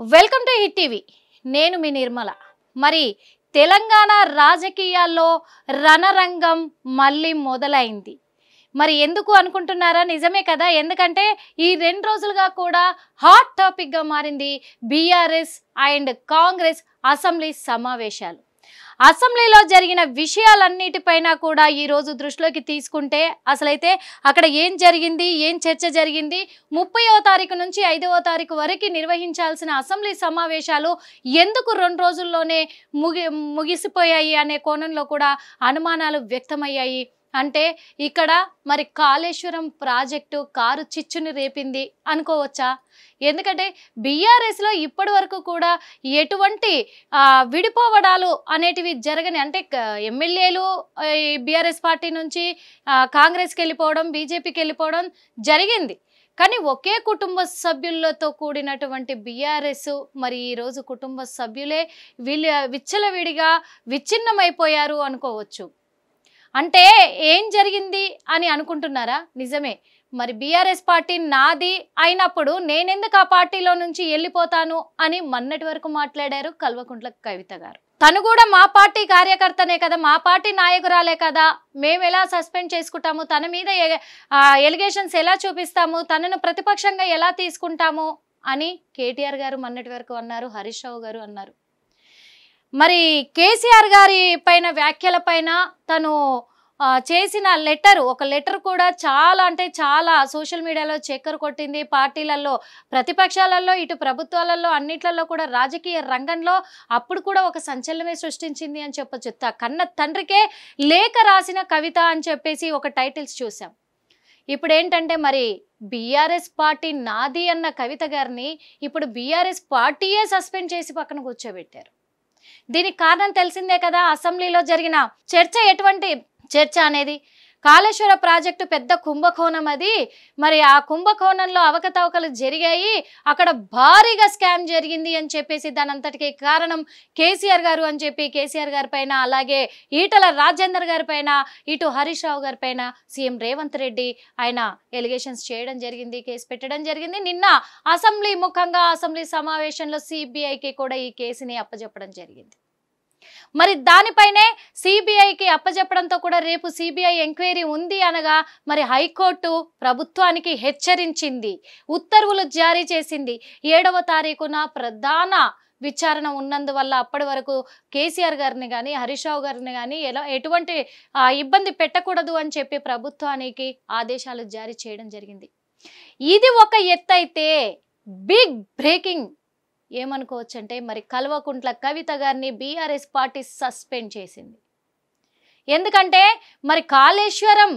Welcome to hit TV. నేను మీ నిర్మల. మరి తెలంగాణ రాజకీయాల్లో రణరంగం మళ్ళీ మొదలైంది. మరి ఎందుకు అనుకుంటున్నారా? నిజమే కదా. ఎందుకంటే ఈ 2 రోజులుగా కూడా హాట్ టాపిక్గా మారింది బీఆర్ఎస్ అండ్ కాంగ్రెస్ అసెంబ్లీ సమావేశాలు. అసెంబ్లీలో జరిగిన విషయాలన్నిటిపైన కూడా ఈ రోజు దృష్టిలోకి తీసుకుంటే అసలైతే అక్కడ ఏం జరిగింది, ఏం చర్చ జరిగింది, 30వ తారీఖు నుంచి 5వ తారీఖు వరకు నిర్వహించాల్సిన అసెంబ్లీ సమావేశాలు ఎందుకు 2 రోజుల్లోనే ముగిసిపోయాయి అనే కోణంలో కూడా అనుమానాలు వ్యక్తమయ్యాయి. అంటే ఇక్కడ మరి కాళేశ్వరం ప్రాజెక్టు కారు చిచ్చుని రేపింది అనుకోవచ్చా? ఎందుకంటే బీఆర్ఎస్లో ఇప్పటి వరకు కూడా ఎటువంటి విడిపోవడాలు అనేటివి జరగని, అంటే ఎమ్మెల్యేలు బీఆర్ఎస్ పార్టీ నుంచి కాంగ్రెస్కి వెళ్ళిపోవడం, బీజేపీకి వెళ్ళిపోవడం జరిగింది. కానీ ఒకే కుటుంబ సభ్యులతో కూడినటువంటి బీఆర్ఎస్ మరి ఈరోజు కుటుంబ సభ్యులే విచ్చలవిడిగా విచ్ఛిన్నమైపోయారు అనుకోవచ్చు. అంటే ఏం జరిగింది అని అనుకుంటున్నారా? నిజమే. మరి బీఆర్ఎస్ పార్టీ నాది అయినప్పుడు నేనెందుకు ఆ పార్టీలో నుంచి వెళ్ళిపోతాను అని మొన్నటి వరకు మాట్లాడారు కల్వకుంట్ల కవిత గారు. తను కూడా మా పార్టీ కార్యకర్తనే కదా, మా పార్టీ నాయకురాలే కదా, మేము ఎలా సస్పెండ్ చేసుకుంటాము, తన మీద ఎలిగేషన్స్ ఎలా చూపిస్తాము, తనను ప్రతిపక్షంగా ఎలా తీసుకుంటాము అని కేటీఆర్ గారు మొన్నటి వరకు అన్నారు, హరీష్ రావు గారు అన్నారు. మరి కేసీఆర్ గారి పైన వ్యాఖ్యల పైన తను చేసిన ఒక లెటర్ కూడా చాలా అంటే చాలా సోషల్ మీడియాలో చక్కర్ కొట్టింది. పార్టీలలో, ప్రతిపక్షాలలో, ఇటు ప్రభుత్వాలలో అన్నిట్లలో కూడా రాజకీయ రంగంలో అప్పుడు కూడా ఒక సంచలనమే సృష్టించింది అని చెప్పొచ్చు. కన్న తండ్రికే లేఖ రాసిన కవిత అని చెప్పేసి ఒక టైటిల్స్ చూసాం. ఇప్పుడు ఏంటంటే మరి బీఆర్ఎస్ పార్టీ నాది అన్న కవిత గారిని ఇప్పుడు బీఆర్ఎస్ పార్టీయే సస్పెండ్ చేసి పక్కన కూర్చోబెట్టారు. దీనికి కారణం తెలిసిందే కదా. అసెంబ్లీలో జరిగిన చర్చ ఎటువంటి చర్చ అనేది, కాళేశ్వర ప్రాజెక్టు పెద్ద కుంభకోణం అది. మరి ఆ కుంభకోణంలో అవకతవకలు జరిగాయి, అక్కడ భారీగా స్కామ్ జరిగింది అని చెప్పేసి దాని అంతటికి కారణం కేసీఆర్ గారు అని చెప్పి కేసీఆర్ గారి పైన, అలాగే ఈటల రాజేందర్ గారి పైన, ఇటు హరీష్ రావు గారి పైన సీఎం రేవంత్ రెడ్డి ఆయన ఎలిగేషన్స్ చేయడం జరిగింది, కేసు పెట్టడం జరిగింది. నిన్న అసెంబ్లీ ముఖంగా అసెంబ్లీ సమావేశంలో సిబిఐకి కూడా ఈ కేసుని అప్పచెప్పడం జరిగింది. మరి దానిపైనే సిబిఐకి అప్పచెప్పడంతో కూడా రేపు సిబిఐ ఎంక్వైరీ ఉంది అనగా మరి హైకోర్టు ప్రభుత్వానికి హెచ్చరించింది, ఉత్తర్వులు జారీ చేసింది. 7వ తారీఖున ప్రధాన విచారణ ఉన్నందువల్ల అప్పటి వరకు కేసీఆర్ గారిని కానీ హరీష్ రావు గారిని కానీ ఎటువంటి ఇబ్బంది పెట్టకూడదు అని చెప్పి ప్రభుత్వానికి ఆదేశాలు జారీ చేయడం జరిగింది. ఇది ఒక ఎత్తైతే బిగ్ బ్రేకింగ్ ఏమనుకోవచ్చు అంటే మరి కల్వకుంట్ల కవిత గారిని బీఆర్ఎస్ పార్టీ సస్పెండ్ చేసింది. ఎందుకంటే మరి కాళేశ్వరం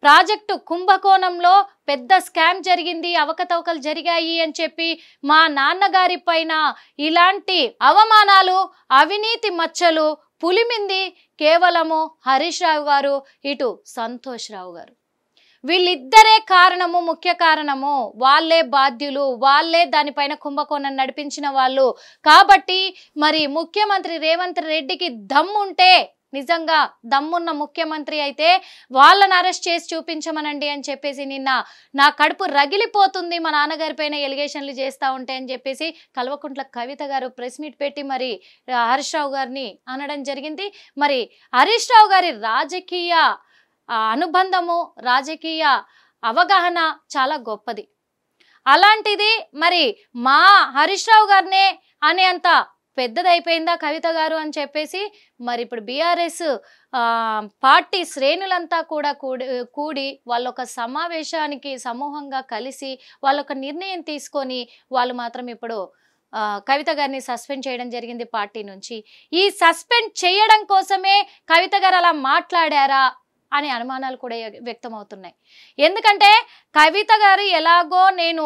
ప్రాజెక్టు కుంభకోణంలో పెద్ద స్కామ్ జరిగింది, అవకతవకలు జరిగాయి అని చెప్పి మా నాన్నగారి పైన ఇలాంటి అవమానాలు, అవినీతి మచ్చలు పులిమింది కేవలము హరీష్ రావు గారు, ఇటు సంతోష్ రావు గారు. వీళ్ళిద్దరే కారణము, ముఖ్య కారణము, వాళ్ళే బాధ్యులు, వాళ్ళే దానిపైన కుంభకోణం నడిపించిన వాళ్ళు. కాబట్టి మరి ముఖ్యమంత్రి రేవంత్ రెడ్డికి దమ్ముంటే, నిజంగా దమ్మున్న ముఖ్యమంత్రి అయితే వాళ్ళని అరెస్ట్ చేసి చూపించమనండి అని చెప్పేసి నిన్న నా కడుపు రగిలిపోతుంది మా నాన్నగారి పైన ఎలిగేషన్లు చేస్తూ ఉంటే అని చెప్పేసి కల్వకుంట్ల కవిత గారు ప్రెస్ మీట్ పెట్టి మరి హరీష్ రావు గారిని అనడం జరిగింది. మరి హరీష్ రావు గారి రాజకీయ అనుబంధము, రాజకీయ అవగాహన చాలా గొప్పది. అలాంటిది మరి మా హరీష్ రావు గారినే అనే అంత పెద్దదైపోయిందా కవిత గారు అని చెప్పేసి మరి ఇప్పుడు బీఆర్ఎస్ పార్టీ శ్రేణులంతా కూడా కూడి వాళ్ళొక సమావేశానికి సమూహంగా కలిసి వాళ్ళొక నిర్ణయం తీసుకొని వాళ్ళు మాత్రం ఇప్పుడు కవిత గారిని సస్పెండ్ చేయడం జరిగింది పార్టీ నుంచి. ఈ సస్పెండ్ చేయడం కోసమే కవిత గారు అలా మాట్లాడారా అనే అనుమానాలు కూడా వ్యక్తమవుతున్నాయి. ఎందుకంటే కవిత గారు ఎలాగో నేను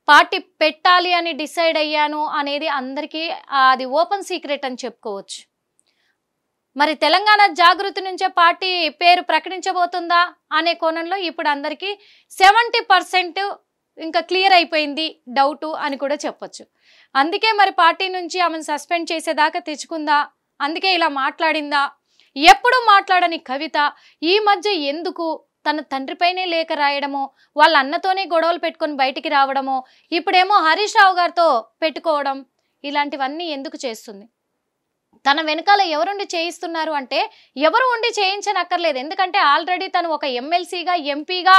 పార్టీ పెట్టాలి అని డిసైడ్ అయ్యాను అనేది అందరికీ అది ఓపెన్ సీక్రెట్ అని చెప్పుకోవచ్చు. మరి తెలంగాణ జాగృతి నుంచే పార్టీ పేరు ప్రకటించబోతుందా అనే కోణంలో ఇప్పుడు అందరికీ 70% ఇంకా క్లియర్ అయిపోయింది డౌటు అని కూడా చెప్పొచ్చు. అందుకే మరి పార్టీ నుంచి ఆమెను సస్పెండ్ చేసేదాకా తెచ్చుకుందా, అందుకే ఇలా మాట్లాడిందా, ఎప్పుడు మాట్లాడని కవిత ఈ మధ్య ఎందుకు తన తండ్రిపైనే లేఖ రాయడమో, వాళ్ళ అన్నతోనే గొడవలు పెట్టుకొని బయటికి రావడమో, ఇప్పుడేమో హరీష్ రావు గారితో పెట్టుకోవడం, ఇలాంటివన్నీ ఎందుకు చేస్తుంది? తన వెనకాల ఎవరుండి చేయిస్తున్నారు అంటే ఎవరు ఉండి చేయించనక్కర్లేదు. ఎందుకంటే ఆల్రెడీ తను ఒక ఎమ్మెల్సీగా, ఎంపీగా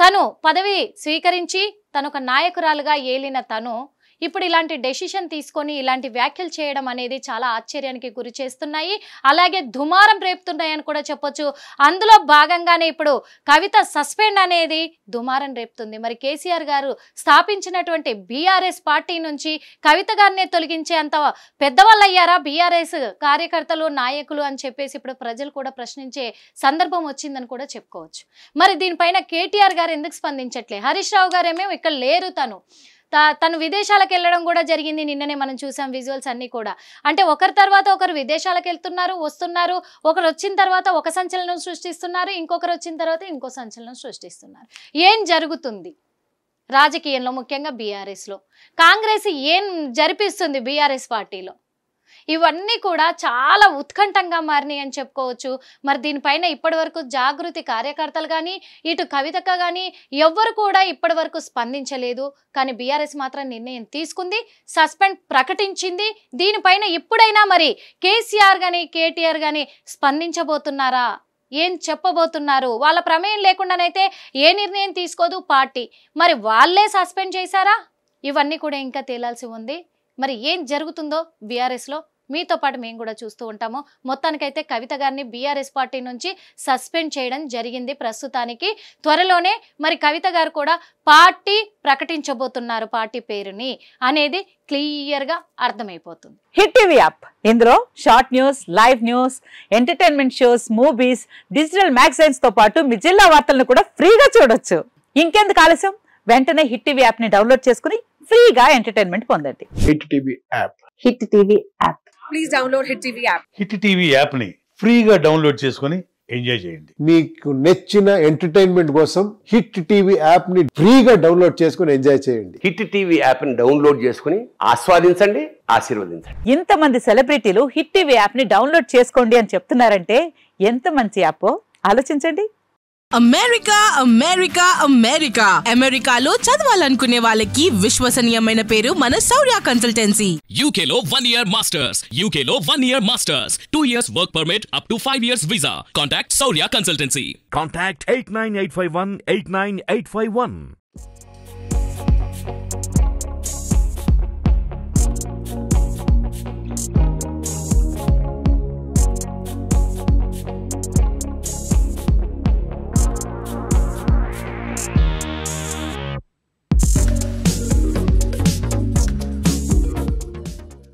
తను పదవి స్వీకరించి తను ఒక నాయకురాలుగా ఏలిన తను ఇప్పుడు ఇలాంటి డెసిషన్ తీసుకొని ఇలాంటి వ్యాఖ్యలు చేయడం అనేది చాలా ఆశ్చర్యానికి గురి చేస్తున్నాయి. అలాగే దుమారం రేపుతున్నాయని కూడా చెప్పొచ్చు. అందులో భాగంగానే ఇప్పుడు కవిత సస్పెండ్ అనేది దుమారం రేపుతుంది. మరి కేసీఆర్ గారు స్థాపించినటువంటి బీఆర్ఎస్ పార్టీ నుంచి కవిత గారినే తొలగించే అంత పెద్దవాళ్ళు అయ్యారా బీఆర్ఎస్ కార్యకర్తలు, నాయకులు అని చెప్పేసి ఇప్పుడు ప్రజలు కూడా ప్రశ్నించే సందర్భం వచ్చిందని కూడా చెప్పుకోవచ్చు. మరి దీనిపైన కేటీఆర్ గారు ఎందుకు స్పందించట్లే? హరీష్ రావు గారేమో ఇక్కడ లేరు. తను విదేశాలకు వెళ్ళడం కూడా జరిగింది. నిన్ననే మనం చూసాం విజువల్స్ అన్ని కూడా. అంటే ఒకరి తర్వాత ఒకరు విదేశాలకు వెళ్తున్నారు, వస్తున్నారు. ఒకరు వచ్చిన తర్వాత ఒక సంచలనం సృష్టిస్తున్నారు, ఇంకొకరు వచ్చిన తర్వాత ఇంకో సంచలనం సృష్టిస్తున్నారు. ఏం జరుగుతుంది రాజకీయంలో, ముఖ్యంగా బీఆర్ఎస్లో? కాంగ్రెస్ ఏం జరిపిస్తుంది బీఆర్ఎస్ పార్టీలో? ఇవన్నీ కూడా చాలా ఉత్కంఠంగా మారినాయి అని చెప్పుకోవచ్చు. మరి దీనిపైన ఇప్పటి వరకు జాగృతి కార్యకర్తలు కానీ, ఇటు కవితక్క కానీ ఎవ్వరు కూడా ఇప్పటి వరకు స్పందించలేదు. కానీ బీఆర్ఎస్ మాత్రం నిర్ణయం తీసుకుంది, సస్పెండ్ ప్రకటించింది. దీనిపైన ఇప్పుడైనా మరి కేసీఆర్ కానీ, కేటీఆర్ కానీ స్పందించబోతున్నారా? ఏం చెప్పబోతున్నారు? వాళ్ళ ప్రమేయం లేకుండానైతే ఏ నిర్ణయం తీసుకోదు పార్టీ. మరి వాళ్ళే సస్పెండ్ చేశారా? ఇవన్నీ కూడా ఇంకా తేలాల్సి ఉంది. మరి ఏం జరుగుతుందో బీఆర్ఎస్లో మీతో పాటు మేము కూడా చూస్తూ ఉంటాము. మొత్తానికైతే కవిత గారిని బీఆర్ఎస్ పార్టీ నుంచి సస్పెండ్ చేయడం జరిగింది ప్రస్తుతానికి. త్వరలోనే మరి కవిత గారు కూడా పార్టీ ప్రకటించబోతున్నారు, పార్టీ పేరుని అనేది క్లియర్గా అర్థమైపోతుంది. హిట్ టీవీ యాప్, ఇందులో short news, live news, entertainment shows, movies, digital magazines తో పాటు మీ జిల్లా వార్తలను కూడా ఫ్రీగా చూడొచ్చు. ఇంకెందుకు ఆలస్యం? వెంటనే హిట్ టీవీ యాప్ ని డౌన్లోడ్ చేసుకుని ఫ్రీగా ఎంటర్టైన్మెంట్ పొందండి. Hit TV app. Hit TV app. Please download hit TV app. Hit TV app ని ఫ్రీగా డౌన్లోడ్ చేసుకొని ఎంజాయ్ చేయండి. మీకు నచ్చిన ఎంటర్టైన్మెంట్ కోసం హిట్ టీవీ యాప్ ని ఫ్రీగా డౌన్లోడ్ చేసుకొని ఎంజాయ్ చేయండి. హిట్ టీవీ యాప్ ని డౌన్లోడ్ చేసుకుని ఆస్వాదించండి, ఆశీర్వదించండి. ఇంతమంది సెలబ్రిటీలు హిట్ టీవీ యాప్ ని డౌన్లోడ్ చేసుకోండి అని చెప్తున్నారంటే ఎంత మంచి యాప్ ఆలోచించండి. అమెరికా అమెరికా అమెరికా అమెరికాలో చదవాలనుకునే వాళ్ళకి విశ్వసనీయమైన పేరు మన శౌర్య కన్సల్టెన్సీ. UK లో 1 year masters, UK లో 1 year masters, 2 years work permit up to 5 years visa. Contact Saurya Consultancy. Contact 89851 89851.